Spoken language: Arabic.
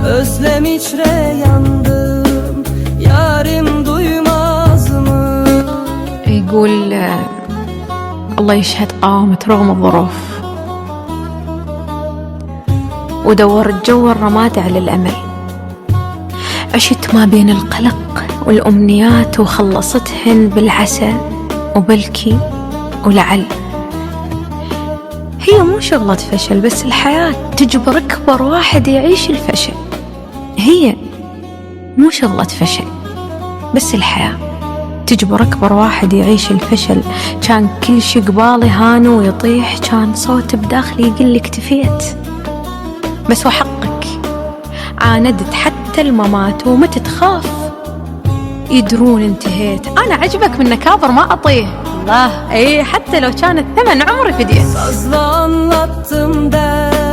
Özlem içre yandım, yarim duymaz mı? يقول الله يشهد قاومت رغم الظروف ودورت جو الرماد على الأمل، عشت ما بين القلق والأمنيات وخلصتهن بالعسى وبلكي ولعل. هي مو شغلة فشل، بس الحياة تجبر أكبر واحد يعيش الفشل. هي مو شغلة فشل، بس الحياة تجبر أكبر واحد يعيش الفشل. كان كل شي قبالي هان ويطيح، كان صوت بداخلي يقول اكتفيت، بس وحقك عاندت حتى الممات ومتى تخاف يدرون انتهيت. أنا عجبك من نكابر ما أطيه الله، حتى لو كان الثمن عمري فدية. Sazla anlattım der